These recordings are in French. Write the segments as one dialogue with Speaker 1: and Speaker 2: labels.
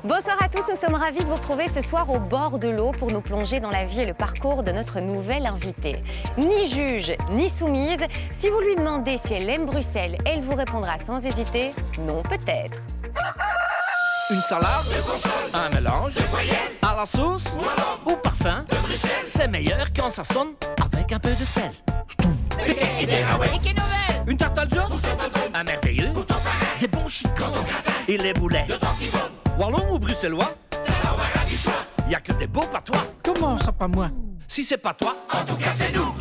Speaker 1: Bonsoir à tous, nous sommes ravis de vous retrouver ce soir au bord de l'eau pour nous plonger dans la vie et le parcours de notre nouvelle invitée. Ni juge, ni soumise, si vous lui demandez si elle aime Bruxelles, elle vous répondra sans hésiter non peut-être.
Speaker 2: Une salade, un mélange, à la sauce ou parfum, c'est meilleur quand ça sonne avec un peu de sel. Une tarte al jaune, un merveilleux, des bons chicots et les boulets. Wallon ou bruxellois, y a que des beaux patois.
Speaker 3: Comment ça, pas moi?
Speaker 2: Si c'est pas toi, en tout cas c'est nous.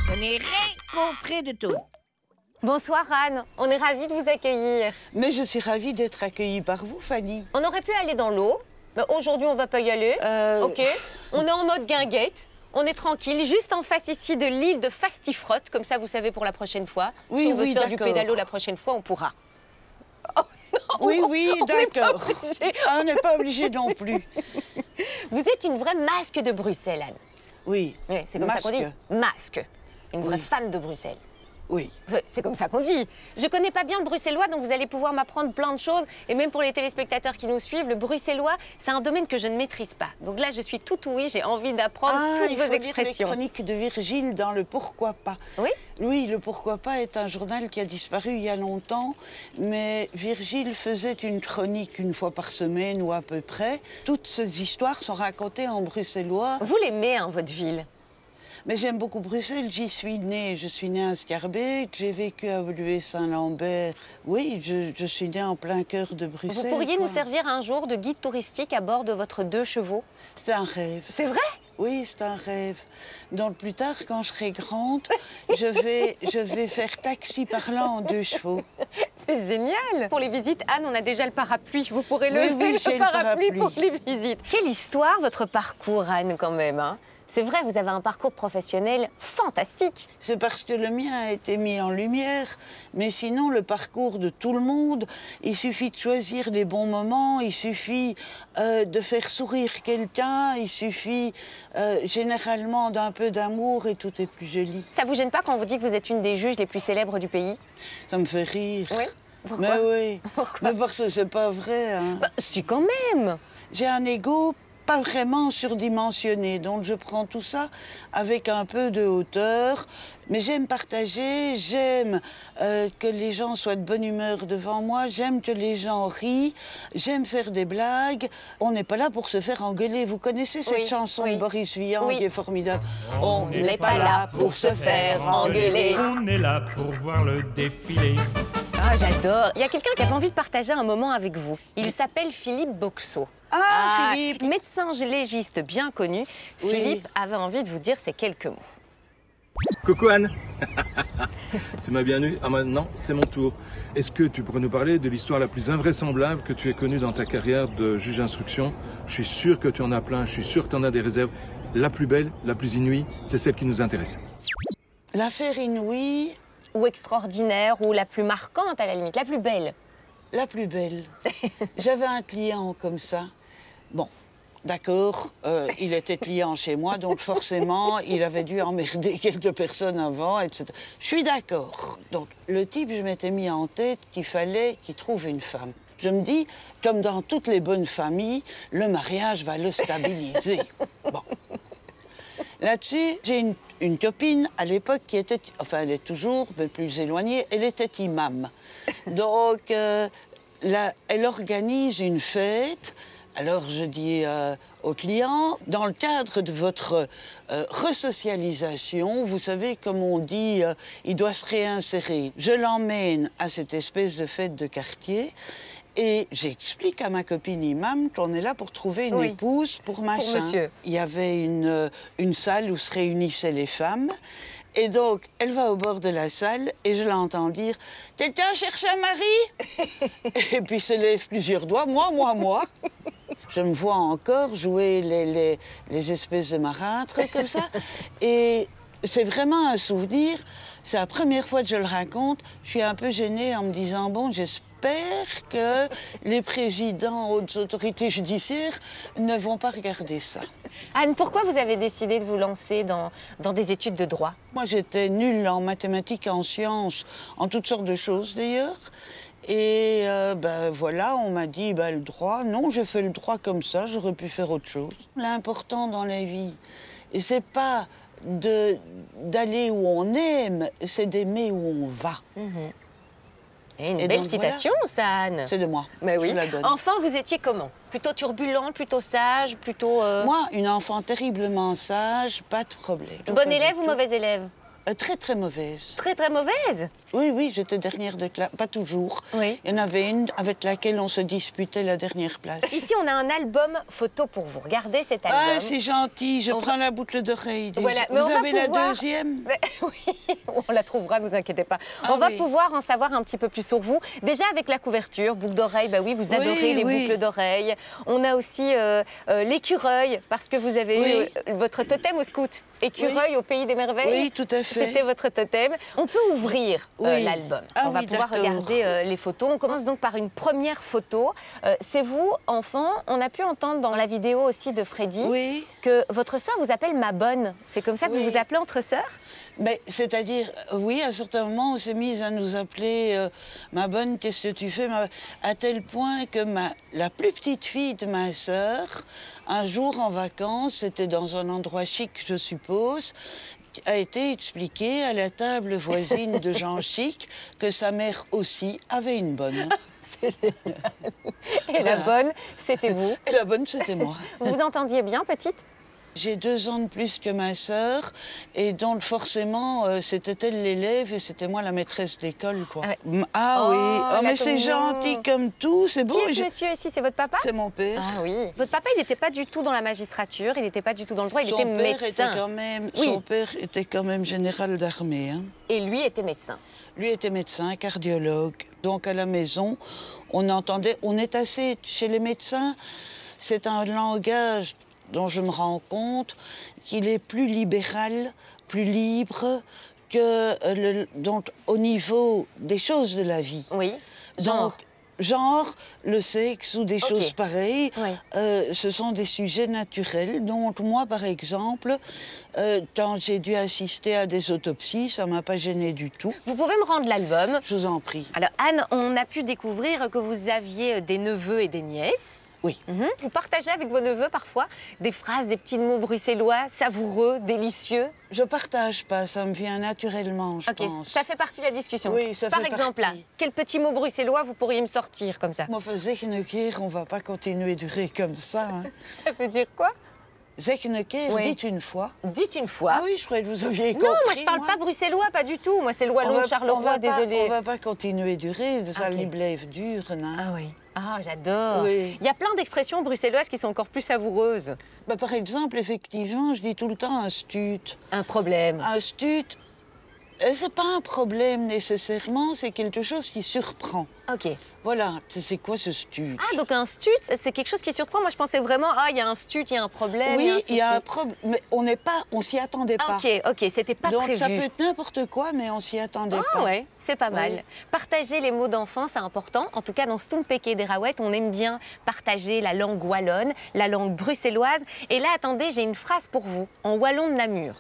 Speaker 3: Je n'ai rien compris du tout.
Speaker 1: Bonsoir Anne, on est ravis de vous accueillir.
Speaker 4: Mais je suis ravie d'être accueillie par vous, Fanny.
Speaker 1: On aurait pu aller dans l'eau, mais aujourd'hui on va pas y aller. Ok, on est en mode guinguette. On est tranquille, juste en face ici de l'île de Fastifrotte, comme ça vous savez pour la prochaine fois.
Speaker 4: Oui,
Speaker 1: si on veut se faire du
Speaker 4: d'accord.
Speaker 1: pédalo la prochaine fois, on pourra. Oh, non,
Speaker 4: Oui,
Speaker 1: on n'est pas
Speaker 4: d'accord.
Speaker 1: obligé.
Speaker 4: On n'est pas obligé non plus.
Speaker 1: Vous êtes une vraie masque de Bruxelles, Anne.
Speaker 4: Oui.
Speaker 1: Oui, c'est comme ça qu'on dit. Masque. Une vraie femme de Bruxelles.
Speaker 4: Oui.
Speaker 1: C'est comme ça qu'on dit. Je connais pas bien le bruxellois, donc vous allez pouvoir m'apprendre plein de choses. Et même pour les téléspectateurs qui nous suivent, le bruxellois, c'est un domaine que je ne maîtrise pas. Donc là, je suis tout ouïe, j'ai envie d'apprendre toutes vos
Speaker 4: il faut
Speaker 1: expressions.
Speaker 4: lire les chroniques de Virgile dans le Pourquoi pas.
Speaker 1: Oui.
Speaker 4: Oui, le Pourquoi pas est un journal qui a disparu il y a longtemps, mais Virgile faisait une chronique une fois par semaine ou à peu près. Toutes ces histoires sont racontées en bruxellois.
Speaker 1: Vous l'aimez, hein, votre ville?
Speaker 4: Mais j'aime beaucoup Bruxelles, j'y suis née. Je suis née à Schaerbeek, j'ai vécu à Woluwe-Saint-Lambert. Oui, je suis née en plein cœur de Bruxelles.
Speaker 1: Vous pourriez nous
Speaker 4: quoi.
Speaker 1: servir un jour de guide touristique à bord de votre 2 chevaux?
Speaker 4: C'est un rêve.
Speaker 1: C'est vrai?
Speaker 4: Oui, c'est un rêve. Donc plus tard, quand je serai grande, je vais faire taxi parlant en 2 chevaux.
Speaker 1: C'est génial! Pour les visites, Anne, on a déjà le parapluie. Vous pourrez
Speaker 4: Oui,
Speaker 1: lever
Speaker 4: j'ai
Speaker 1: le
Speaker 4: le
Speaker 1: parapluie
Speaker 4: parapluie.
Speaker 1: pour les visites. Quelle histoire, votre parcours, Anne, quand même, hein? C'est vrai, vous avez un parcours professionnel fantastique.
Speaker 4: C'est parce que le mien a été mis en lumière, mais sinon le parcours de tout le monde, il suffit de choisir les bons moments, il suffit de faire sourire quelqu'un, il suffit généralement d'un peu d'amour et tout est plus joli.
Speaker 1: Ça vous gêne pas quand on vous dit que vous êtes une des juges les plus célèbres du pays?
Speaker 4: Ça me fait rire.
Speaker 1: Oui. Pourquoi?
Speaker 4: Mais oui,
Speaker 1: Pourquoi?
Speaker 4: mais parce que c'est pas vrai. Hein.
Speaker 1: Bah, si, quand même.
Speaker 4: J'ai un ego pas vraiment surdimensionné, donc je prends tout ça avec un peu de hauteur. Mais j'aime partager, j'aime que les gens soient de bonne humeur devant moi, j'aime que les gens rient, j'aime faire des blagues. On n'est pas là pour se faire engueuler. Vous connaissez cette chanson de Boris Vian qui est formidable? On n'est pas là pour se faire engueuler.
Speaker 5: On est là pour voir le défilé.
Speaker 1: Ah, j'adore. Il y a quelqu'un qui avait envie de partager un moment avec vous. Il s'appelle Philippe Boxot.
Speaker 4: Philippe!
Speaker 1: Médecin légiste bien connu.
Speaker 4: Oui.
Speaker 1: Philippe avait envie de vous dire ces quelques mots.
Speaker 6: Coucou Anne. Tu m'as bien eu? Ah maintenant, c'est mon tour. Est-ce que tu pourrais nous parler de l'histoire la plus invraisemblable que tu aies connue dans ta carrière de juge d'instruction? Je suis sûr que tu en as plein, je suis sûr que tu en as des réserves. La plus belle, la plus inouïe, c'est celle qui nous intéresse.
Speaker 4: L'affaire inouïe,
Speaker 1: Ou extraordinaire, ou la plus marquante à la limite, la plus belle.
Speaker 4: la plus belle. J'avais un client comme ça. Bon, d'accord, il était client chez moi, donc forcément, il avait dû emmerder quelques personnes avant, etc. Je suis d'accord. Donc, le type, je m'étais mis en tête qu'il fallait qu'il trouve une femme. Je me dis, comme dans toutes les bonnes familles, le mariage va le stabiliser. Bon. Là-dessus, j'ai une copine à l'époque qui était, enfin elle est toujours, mais plus éloignée, elle était imam. Donc, elle organise une fête. Alors je dis au client, dans le cadre de votre resocialisation, vous savez, comme on dit, il doit se réinsérer. Je l'emmène à cette espèce de fête de quartier. Et j'explique à ma copine imam qu'on est là pour trouver une épouse pour machin.
Speaker 1: monsieur.
Speaker 4: Il y avait une salle où se réunissaient les femmes. Et donc, elle va au bord de la salle et je l'entends dire « Quelqu'un cherche un mari ?» Et puis se lèvent plusieurs doigts. Moi. Je me vois encore jouer les espèces de marâtres comme ça. Et c'est vraiment un souvenir. C'est la première fois que je le raconte. Je suis un peu gênée en me disant « Bon, j'espère j'espère que les présidents, hautes autorités judiciaires ne vont pas regarder ça.
Speaker 1: Anne, pourquoi vous avez décidé de vous lancer dans des études de droit?
Speaker 4: Moi, j'étais nulle en mathématiques, en sciences, en toutes sortes de choses d'ailleurs. Et ben voilà, on m'a dit, le droit, non, j'ai fait le droit comme ça, j'aurais pu faire autre chose. L'important dans la vie, c'est pas d'aller où on aime, c'est d'aimer où on va.
Speaker 1: Et une belle citation, ça, Anne.
Speaker 4: C'est de moi,
Speaker 1: Mais oui.
Speaker 4: je la donne.
Speaker 1: Enfin, vous étiez comment? Plutôt turbulent, plutôt sage, plutôt...
Speaker 4: Moi, une enfant terriblement sage, pas de problème.
Speaker 1: Bonne élève ou mauvaise élève?
Speaker 4: Très, très mauvaise.
Speaker 1: Très, très mauvaise?
Speaker 4: Oui, j'étais dernière de classe, pas toujours.
Speaker 1: Oui.
Speaker 4: Il y en avait une avec laquelle on se disputait la dernière place.
Speaker 1: Ici, on a un album photo pour vous. Regardez cet album.
Speaker 4: Ah, c'est gentil, je prends la boucle d'oreille.
Speaker 1: Voilà, mais
Speaker 4: Vous
Speaker 1: on va
Speaker 4: avez la
Speaker 1: pouvoir-
Speaker 4: deuxième?
Speaker 1: Oui, on la trouvera, ne vous inquiétez pas.
Speaker 4: Ah
Speaker 1: on va
Speaker 4: oui.
Speaker 1: pouvoir en savoir un petit peu plus sur vous. Déjà avec la couverture, boucle d'oreille, bah oui, vous adorez les boucles d'oreilles. On a aussi l'écureuil, parce que vous avez eu votre totem au scout. Écureuil au pays des merveilles.
Speaker 4: Oui, tout à fait.
Speaker 1: C'était votre totem. On peut ouvrir l'album.
Speaker 4: Ah
Speaker 1: on va
Speaker 4: oui,
Speaker 1: pouvoir
Speaker 4: d'accord.
Speaker 1: regarder les photos. On commence donc par une première photo. C'est vous, enfant. On a pu entendre dans la vidéo aussi de Freddy que votre sœur vous appelle ma bonne. C'est comme ça que vous vous appelez entre sœurs?
Speaker 4: Mais c'est-à-dire, oui, à un certain moment, on s'est mis à nous appeler ma bonne, qu'est-ce que tu fais? À tel point que la plus petite fille de ma sœur, un jour en vacances, c'était dans un endroit chic, je suppose, a été expliqué à la table voisine de Jean Chic que sa mère aussi avait une bonne.
Speaker 1: C'est génial. Et la bonne, c'était vous.
Speaker 4: Et la bonne, c'était moi.
Speaker 1: Vous vous entendiez bien, petite?
Speaker 4: J'ai 2 ans de plus que ma sœur, et donc forcément, c'était elle l'élève et c'était moi la maîtresse d'école, quoi. Ah oui, mais c'est gentil comme tout, c'est beau.
Speaker 1: Qui est ce monsieur ici? C'est votre papa?
Speaker 4: C'est mon père.
Speaker 1: Ah oui. Votre papa, il n'était pas du tout dans la magistrature, il n'était pas du tout dans le droit, il était médecin.
Speaker 4: Son père était quand même général d'armée. Hein.
Speaker 1: Et lui était médecin.
Speaker 4: Lui était médecin, cardiologue. Donc à la maison, on entendait, on est assez, chez les médecins, c'est un langage dont je me rends compte qu'il est plus libéral, plus libre que donc, au niveau des choses de la vie.
Speaker 1: Oui.
Speaker 4: Donc, genre le sexe ou des choses pareilles, ce sont des sujets naturels. Donc moi, par exemple, quand j'ai dû assister à des autopsies, ça m'a pas gêné du tout.
Speaker 1: Vous pouvez me rendre l'album?
Speaker 4: Je vous en prie.
Speaker 1: Alors Anne, on a pu découvrir que vous aviez des neveux et des nièces.
Speaker 4: Oui.
Speaker 1: Vous partagez avec vos neveux parfois des phrases, des petits mots bruxellois, savoureux, délicieux?
Speaker 4: Je partage pas, ça me vient naturellement, je pense.
Speaker 1: Ça fait partie de la discussion.
Speaker 4: Oui, ça
Speaker 1: Par
Speaker 4: fait
Speaker 1: exemple,
Speaker 4: partie.
Speaker 1: là, quel petit mot bruxellois vous pourriez me sortir comme ça?
Speaker 4: Moi, zeg een keer, on va pas continuer à durer comme ça. Hein.
Speaker 1: Ça veut dire quoi?
Speaker 4: Zeg een keer, dites une fois.
Speaker 1: Dites une fois.
Speaker 4: Ah oui, je croyais que vous aviez compris.
Speaker 1: Non, moi je parle pas bruxellois, pas du tout. Moi c'est le wallon Charleroi, désolé.
Speaker 4: On va pas continuer à durer, ça lui blijft duren. Hein.
Speaker 1: Ah oui. Ah, j'adore.
Speaker 4: Oui.
Speaker 1: Il y a plein d'expressions bruxelloises qui sont encore plus savoureuses.
Speaker 4: Par exemple, effectivement, je dis tout le temps un stut.
Speaker 1: Un problème.
Speaker 4: Un stut, c'est pas un problème nécessairement, c'est quelque chose qui surprend.
Speaker 1: Ok.
Speaker 4: Voilà, c'est quoi ce stut?
Speaker 1: Ah, donc un stut, c'est quelque chose qui surprend. Moi, je pensais vraiment, il y a un stut, il y a un problème.
Speaker 4: Oui, il y a un problème, mais on s'y attendait pas.
Speaker 1: Ok, c'était pas
Speaker 4: Donc
Speaker 1: prévu.
Speaker 4: ça peut être n'importe quoi, mais on s'y attendait pas.
Speaker 1: Ah ouais, c'est pas mal. Partager les mots d'enfant, c'est important. En tout cas, dans Stompeke des Rawet, on aime bien partager la langue wallonne, la langue bruxelloise. Et là, attendez, j'ai une phrase pour vous, en wallon de Namur.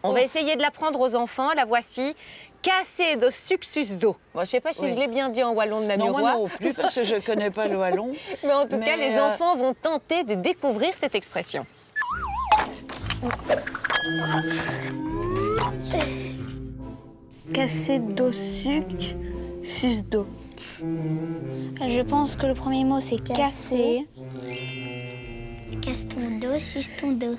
Speaker 1: On va essayer de l'apprendre aux enfants, la voici. Casser de suctus d'eau. Bon, je sais pas si je l'ai bien dit en wallon de Namurois.
Speaker 4: Non, moi non plus, parce que je connais pas le wallon.
Speaker 1: Mais en tout cas, les enfants vont tenter de découvrir cette expression.
Speaker 7: Casser d'eau suc, sus d'eau. Je pense que le premier mot c'est casser.
Speaker 8: Casse ton dos, suce ton dos.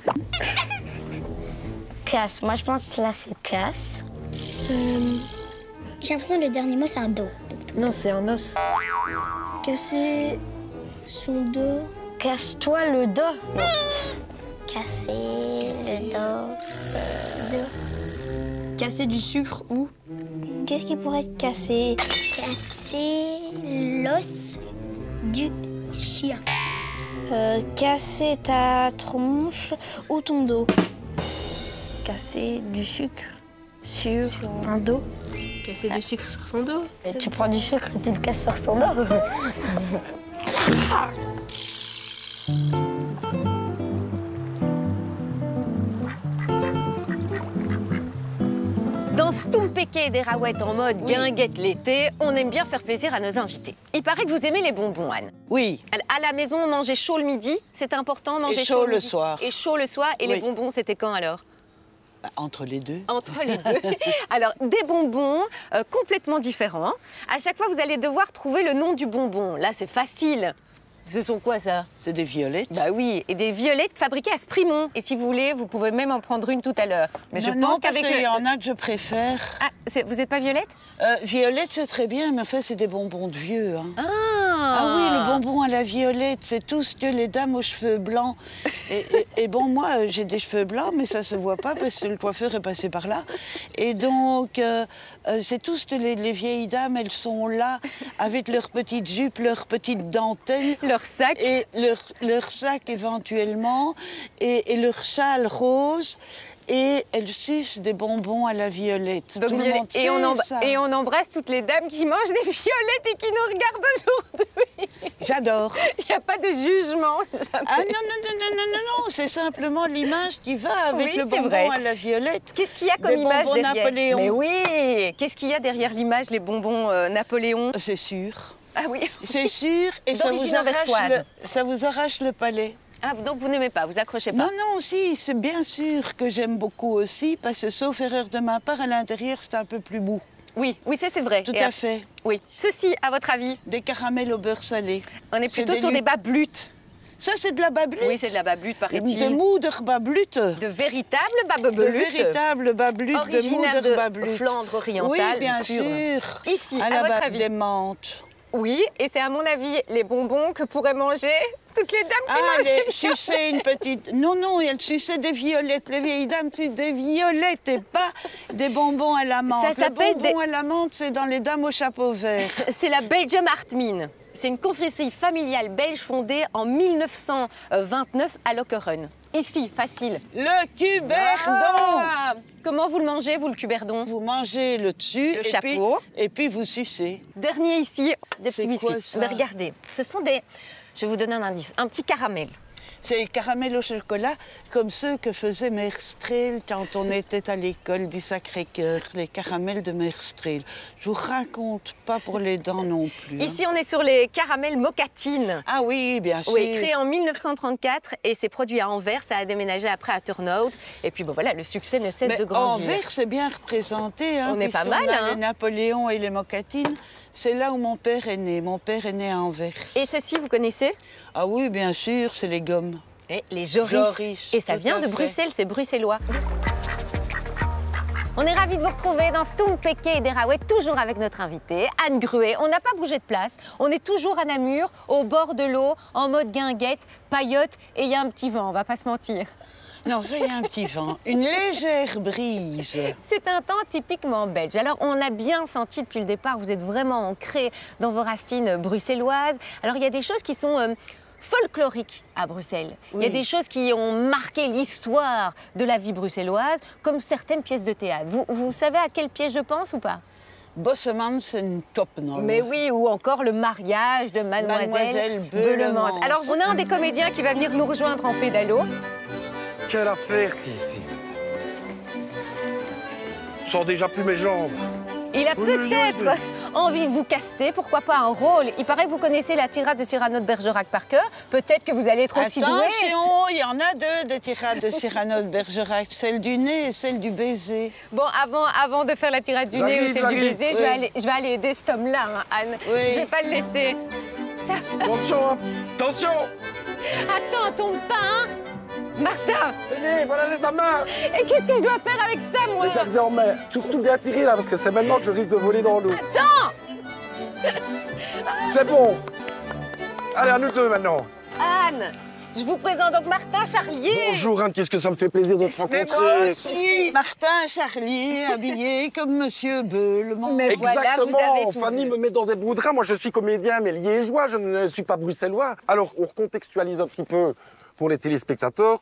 Speaker 7: Casse. Moi je pense que là c'est casse.
Speaker 8: J'ai l'impression que le dernier mot c'est un dos.
Speaker 7: Non, c'est un os.
Speaker 8: Casser son dos.
Speaker 7: Casse-toi le dos.
Speaker 8: Casser le dos.
Speaker 7: Casser du sucre ou?
Speaker 8: Qu'est-ce qui pourrait être cassé? Casser l'os du chien.
Speaker 7: Casser ta tronche ou ton dos. Casser du sucre sur un dos.
Speaker 9: Casser du sucre sur son dos.
Speaker 8: Et tu prends du sucre et tu te casses sur son dos.
Speaker 1: Dans Stumpeke des Raouettes en mode guinguette l'été, on aime bien faire plaisir à nos invités. Il paraît que vous aimez les bonbons, Anne.
Speaker 4: Oui.
Speaker 1: À la maison, manger chaud le midi, c'est important, manger
Speaker 4: Et chaud le
Speaker 1: midi.
Speaker 4: soir.
Speaker 1: Et chaud le soir. Et les
Speaker 4: Oui.
Speaker 1: bonbons, c'était quand alors?
Speaker 4: Entre les deux.
Speaker 1: Entre les deux. Alors, des bonbons complètement différents. À chaque fois, vous allez devoir trouver le nom du bonbon. Là, c'est facile. Ce sont quoi, ça?
Speaker 4: C'est des violettes.
Speaker 1: Bah oui, et des violettes fabriquées à Sprimont. Et si vous voulez, vous pouvez même en prendre une tout à l'heure. Mais je pense qu'avec
Speaker 4: il y en a que je préfère.
Speaker 1: Ah, vous n'êtes pas Violette?
Speaker 4: Violette, c'est très bien, mais en fait, c'est des bonbons de vieux. Hein.
Speaker 1: Ah
Speaker 4: oui, le bonbon à la violette, c'est tout ce que les dames aux cheveux blancs. Et bon, moi, j'ai des cheveux blancs, mais ça se voit pas parce que le coiffeur est passé par là. Et donc, c'est tout ce que les vieilles dames, elles sont là avec leurs petites jupes, leurs petites dentelles.
Speaker 1: Leur sac.
Speaker 4: Et leur sac éventuellement, et leur châle rose. Et elles sucent des bonbons à la violette.
Speaker 1: Donc,
Speaker 4: Tout le monde sait ça.
Speaker 1: et on embrasse toutes les dames qui mangent des violettes et qui nous regardent aujourd'hui.
Speaker 4: J'adore.
Speaker 1: Il n'y a pas de jugement. Jamais.
Speaker 4: Ah non, c'est simplement l'image qui va avec
Speaker 1: Oui,
Speaker 4: le
Speaker 1: c'est
Speaker 4: bonbon
Speaker 1: vrai.
Speaker 4: à la violette.
Speaker 1: Qu'est-ce qu'il y a comme
Speaker 4: Des
Speaker 1: image
Speaker 4: bonbons
Speaker 1: derrière?
Speaker 4: Napoléon.
Speaker 1: Mais oui. Qu'est-ce qu'il y a derrière l'image, les bonbons Napoléon?
Speaker 4: C'est sûr.
Speaker 1: Ah oui.
Speaker 4: C'est sûr, et
Speaker 1: D'origine anversoise.
Speaker 4: ça vous arrache le palais.
Speaker 1: Ah, donc vous n'aimez pas, vous accrochez pas?
Speaker 4: Non, si, c'est bien sûr que j'aime beaucoup aussi, parce que sauf erreur de ma part, à l'intérieur, c'est un peu plus mou.
Speaker 1: Oui, ça c'est vrai.
Speaker 4: Tout à fait.
Speaker 1: Oui. Ceci, à votre avis?
Speaker 4: Des caramels au beurre salé.
Speaker 1: On est plutôt sur des bablutes.
Speaker 4: Ça, c'est de la bablute?
Speaker 1: Oui, c'est de la bablute, paraît-il.
Speaker 4: De moudre bablute.
Speaker 1: De véritables bablutes.
Speaker 4: De véritables bablutes de
Speaker 1: Originaires
Speaker 4: moudre
Speaker 1: de
Speaker 4: bablute.
Speaker 1: Flandre orientale.
Speaker 4: Oui, bien
Speaker 1: pure.
Speaker 4: sûr.
Speaker 1: Ici,
Speaker 4: à
Speaker 1: à votre
Speaker 4: la
Speaker 1: avis?
Speaker 4: des menthes.
Speaker 1: Oui, et c'est à mon avis les bonbons que pourraient manger toutes les dames qui mangent des violettes.
Speaker 4: Sucer une petite... Non, elles suçaient des violettes. Les vieilles dames, c'est des violettes et pas des bonbons à la menthe.
Speaker 1: Ça s'appelle
Speaker 4: les bonbons à la menthe, c'est dans les dames au chapeau vert.
Speaker 1: C'est la Belgium Hartmine. C'est une confrérie familiale belge fondée en 1929 à Lokeren. Ici, facile.
Speaker 4: Le cuberdon.
Speaker 1: Ah, comment vous le mangez, vous, le cuberdon?
Speaker 4: Vous mangez le dessus
Speaker 1: Le chapeau.
Speaker 4: Et puis vous sucez.
Speaker 1: Dernier ici, des petits
Speaker 4: quoi,
Speaker 1: biscuits.
Speaker 4: ça?
Speaker 1: Mais regardez, ce sont des... Je vais vous donner un indice. Un petit caramel.
Speaker 4: C'est caramel au chocolat, comme ceux que faisait Mère Strel quand on était à l'école du Sacré-Cœur, les caramels de Mère Strel. Je vous raconte pas pour les dents non plus.
Speaker 1: Ici, on est sur les caramels mocatines.
Speaker 4: Ah oui, bien sûr.
Speaker 1: Oui, créé en 1934 et c'est produit à Anvers. Ça a déménagé après à Turnhout. Et puis bon, voilà, le succès ne cesse de grandir.
Speaker 4: Anvers, c'est bien représenté. Hein,
Speaker 1: on est pas
Speaker 4: puisqu'on
Speaker 1: mal.
Speaker 4: a
Speaker 1: Hein.
Speaker 4: les Napoléon et les mocatines. C'est là où mon père est né. Mon père est né à Anvers.
Speaker 1: Et ceci, vous connaissez?
Speaker 4: Ah oui, bien sûr, c'est les gommes.
Speaker 1: Et les Joris.
Speaker 4: Joris,
Speaker 1: Et ça
Speaker 4: tout
Speaker 1: vient
Speaker 4: à
Speaker 1: de
Speaker 4: fait.
Speaker 1: Bruxelles, c'est bruxellois. On est ravis de vous retrouver dans Stumpeke et des Raouettes, toujours avec notre invitée, Anne Gruet. On n'a pas bougé de place, on est toujours à Namur, au bord de l'eau, en mode guinguette, paillote, et il y a un petit vent, on va pas se mentir.
Speaker 4: Non, ça y a un petit vent. Une légère brise.
Speaker 1: C'est un temps typiquement belge. Alors, on a bien senti depuis le départ, vous êtes vraiment ancrés dans vos racines bruxelloises. Alors, il y a des choses qui sont folkloriques à Bruxelles.
Speaker 4: Oui.
Speaker 1: Il y a des choses qui ont marqué l'histoire de la vie bruxelloise, comme certaines pièces de théâtre. Vous savez à quelle pièce je pense ou pas?
Speaker 4: Bossemans en Toppenol.
Speaker 1: Mais oui, ou encore le mariage de Mademoiselle Beulemans. Alors, on a un des comédiens qui va venir nous rejoindre en pédalo.
Speaker 10: Quelle affaire ici. Je sens déjà plus mes jambes.
Speaker 1: Il a peut-être envie de vous caster, pourquoi pas un rôle. Il paraît que vous connaissez la tirade de Cyrano de Bergerac par cœur. Peut-être que vous allez être aussi doué.
Speaker 4: Attention, il y en a deux des tirades de Cyrano de Bergerac, celle du nez et celle du baiser.
Speaker 1: Bon, avant de faire la tirade du nez ou celle du baiser, je vais aller aider cet homme-là, hein, Anne.
Speaker 4: Oui.
Speaker 1: Je vais pas le laisser.
Speaker 10: Attention, hein. Attention.
Speaker 1: Attends, tombe pas, hein. Martin!
Speaker 10: Tenez, voilà les amants.
Speaker 1: Et qu'est-ce que je dois faire avec ça, moi?
Speaker 10: Les garder en main. Surtout bien tirer là, parce que c'est maintenant que je risque de voler dans l'eau.
Speaker 1: Attends!
Speaker 10: C'est bon. Allez, à nous deux maintenant.
Speaker 1: Anne, je vous présente donc Martin Charlier.
Speaker 10: Bonjour Anne, qu'est-ce que ça me fait plaisir de te
Speaker 4: Mais
Speaker 10: rencontrer.
Speaker 4: moi aussi, Martin Charlier, habillé comme Monsieur Beulemans.
Speaker 1: Mais voilà,
Speaker 10: Exactement,
Speaker 1: vous avez tout
Speaker 10: Fanny
Speaker 1: vu.
Speaker 10: me met dans des bouts de draps. Moi, je suis comédien, mais liégeois, je ne suis pas bruxellois. Alors, on recontextualise un petit peu pour les téléspectateurs.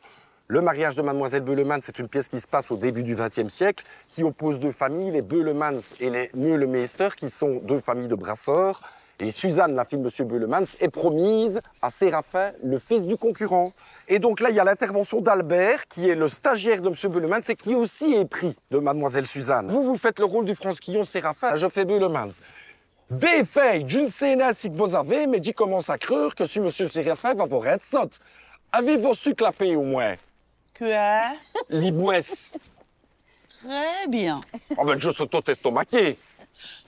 Speaker 9: Le mariage de Mademoiselle Beulemans, c'est une pièce qui se passe au début du XXe siècle, qui oppose deux familles, les Beulemans et les Meulemeister, qui sont deux familles de brasseurs. Et Suzanne, la fille de M. Beulemans, est promise à Séraphin, le fils du concurrent. Et donc là, il y a l'intervention d'Albert, qui est le stagiaire de M. Beulemans et qui aussi est pris de Mademoiselle Suzanne. Vous faites le rôle du Fransquillon Séraphin, je fais Beulemans. Des faits, je ne sais pas si vous avez, mais j'y commence à croire que si M. Séraphin va vous être sotte. Avez-vous su clapper au moins?
Speaker 4: Quoi?
Speaker 9: Libouès.
Speaker 4: Très bien.
Speaker 9: Oh ben, je s'auto-estomaqué.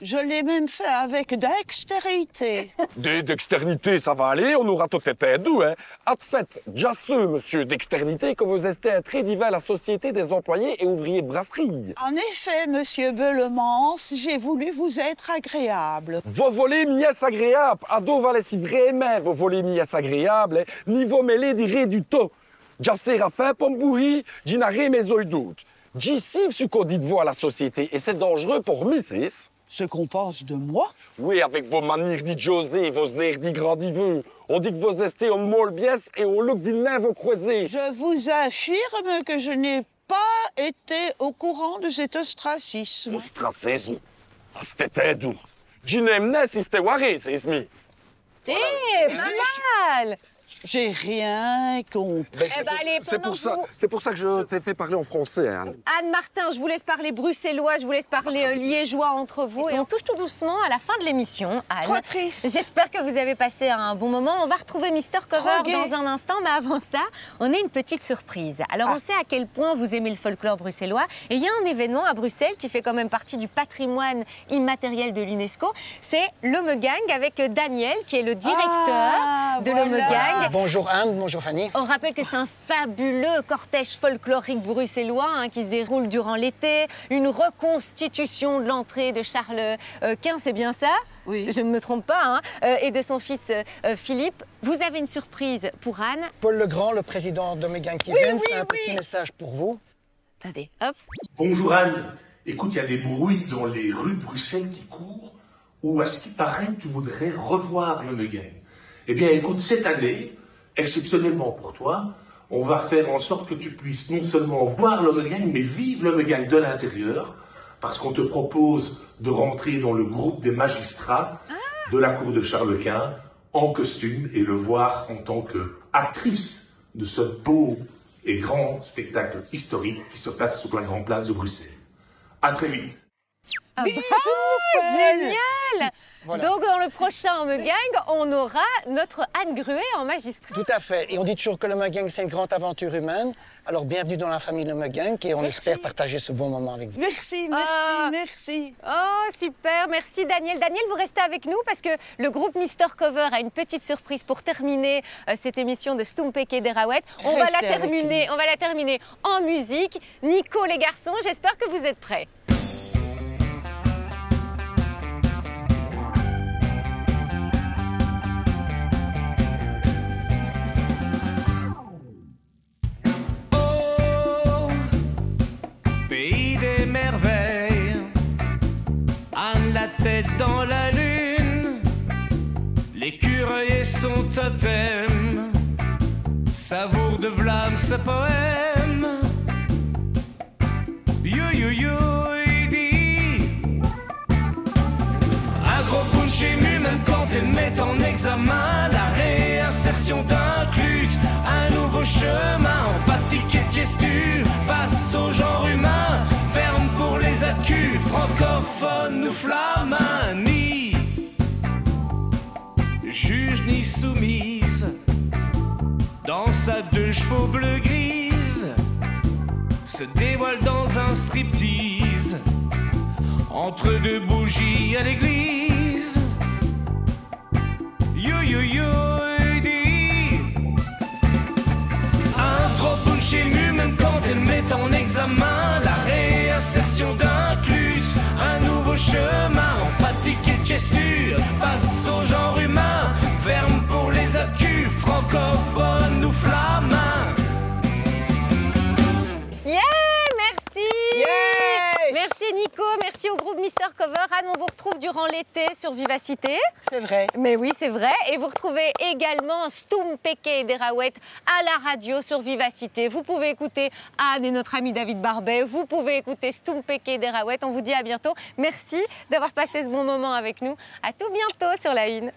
Speaker 4: Je l'ai même fait avec dextérité.
Speaker 9: D'externité, ça va aller, on aura tout été doux, hein. En fait, déjà ce, monsieur d'externité, que vous êtes un très divin à la société des employés et ouvriers de brasserie.
Speaker 4: En effet, monsieur Beulemans, j'ai voulu vous être agréable.
Speaker 9: Vos volets miès agréables, ado valait si vraiment vos volets miès agréables, hein. Niveau mêlé d'iré du taux. Déjà Séraphin, Pombouhi, j'y n'arrête mes oeils doute. J'y sive ce qu'on dit de vous à la société, et c'est dangereux pour Mrs.
Speaker 4: Ce qu'on pense de moi?
Speaker 9: Oui, avec vos manières dit José, vos airs dit grandiveux. On dit que vos estés ont molle biès et au look dit nain vos croisés.
Speaker 4: Je vous affirme que je n'ai pas été au courant de cet ostracisme.
Speaker 9: Ostracisme? Ah, c'était doux. J'y n'aime pas si c'était waré, c'est ismi.
Speaker 1: Eh, pas mal!
Speaker 4: J'ai rien compris.
Speaker 1: Eh ben, allez,
Speaker 9: C'est pour ça que je t'ai fait parler en français, Anne.
Speaker 1: Anne Martin, je vous laisse parler bruxellois, je vous laisse parler liégeois entre vous. Et on touche tout doucement à la fin de l'émission. Anne,
Speaker 4: trop triste.
Speaker 1: J'espère que vous avez passé un bon moment. On va retrouver Mister Cover dans un instant, mais avant ça, on a une petite surprise. Alors, on sait à quel point vous aimez le folklore bruxellois. Et il y a un événement à Bruxelles qui fait quand même partie du patrimoine immatériel de l'UNESCO. C'est l'Homme Gang avec Daniel, qui est le directeur de l'Homme Gang.
Speaker 11: Bonjour Anne, bonjour Fanny.
Speaker 1: On rappelle que c'est un fabuleux cortège folklorique bruxellois qui se déroule durant l'été. Une reconstitution de l'entrée de Charles Quint, c'est bien ça? Oui. Je ne me trompe pas, et de son fils Philippe. Vous avez une surprise pour Anne.
Speaker 11: Paul Legrand, le président d'Omegang qui vient, c'est un petit message pour vous.
Speaker 1: Attendez, hop.
Speaker 12: Bonjour Anne. Écoute, il y a des bruits dans les rues de Bruxelles qui courent, où à ce qui paraît, tu voudrais revoir l'Omegang. Eh bien, écoute, cette année, exceptionnellement pour toi, on va faire en sorte que tu puisses non seulement voir l'Homme Gang, mais vivre l'Homme Gang de l'intérieur, parce qu'on te propose de rentrer dans le groupe des magistrats de la cour de Charles Quint en costume et le voir en tant qu'actrice de ce beau et grand spectacle historique qui se passe sur la grande place de Bruxelles. À très vite.
Speaker 1: Bisous, génial! Voilà. Donc, dans le prochain Homme Gang, on aura notre Anne Gruet en magistrat.
Speaker 11: Tout à fait. Et on dit toujours que l'Homme Gang, c'est une grande aventure humaine. Alors, bienvenue dans la famille l'Homme Gang et on espère partager ce bon moment avec vous.
Speaker 4: Merci, merci.
Speaker 1: Oh, super. Merci, Daniel. Daniel, vous restez avec nous parce que le groupe Mister Cover a une petite surprise pour terminer cette émission de Stumpek et Derawet. On va la terminer en musique. Nico, les garçons, j'espère que vous êtes prêts.
Speaker 13: Pays des merveilles, Anne la tête dans la lune, l'écureuil et son totem, savoure de Vlame ce poème. Yo yo yo, il dit un gros punch ému même quand elle met en examen la réinsertion d'un clute, un nouveau chemin empathique et gestu face au genre humain, ferme pour les accus, francophones ou flamands, ni juge ni soumise, dans sa 2 chevaux bleu-grise, se dévoile dans un striptease, entre 2 bougies à l'église. Yo yo yo, il dit un gros punch ému même quand elle met en examen la réinsertion d'un clute, un nouveau chemin empathique et gesture face au genre humain, ferme pour les accus, francophones ou flamands.
Speaker 1: Yeah, merci.
Speaker 4: Yes.
Speaker 1: Merci Nico, merci au groupe Mister Mister Cover. Anne, on vous retrouve durant l'été sur Vivacité.
Speaker 4: C'est vrai.
Speaker 1: Mais oui, c'est vrai. Et vous retrouvez également Stoum Peke Derawet à la radio sur Vivacité. Vous pouvez écouter Anne et notre ami David Barbet. Vous pouvez écouter Stoum Peke Derawet. On vous dit à bientôt. Merci d'avoir passé ce bon moment avec nous. À tout bientôt sur La Une.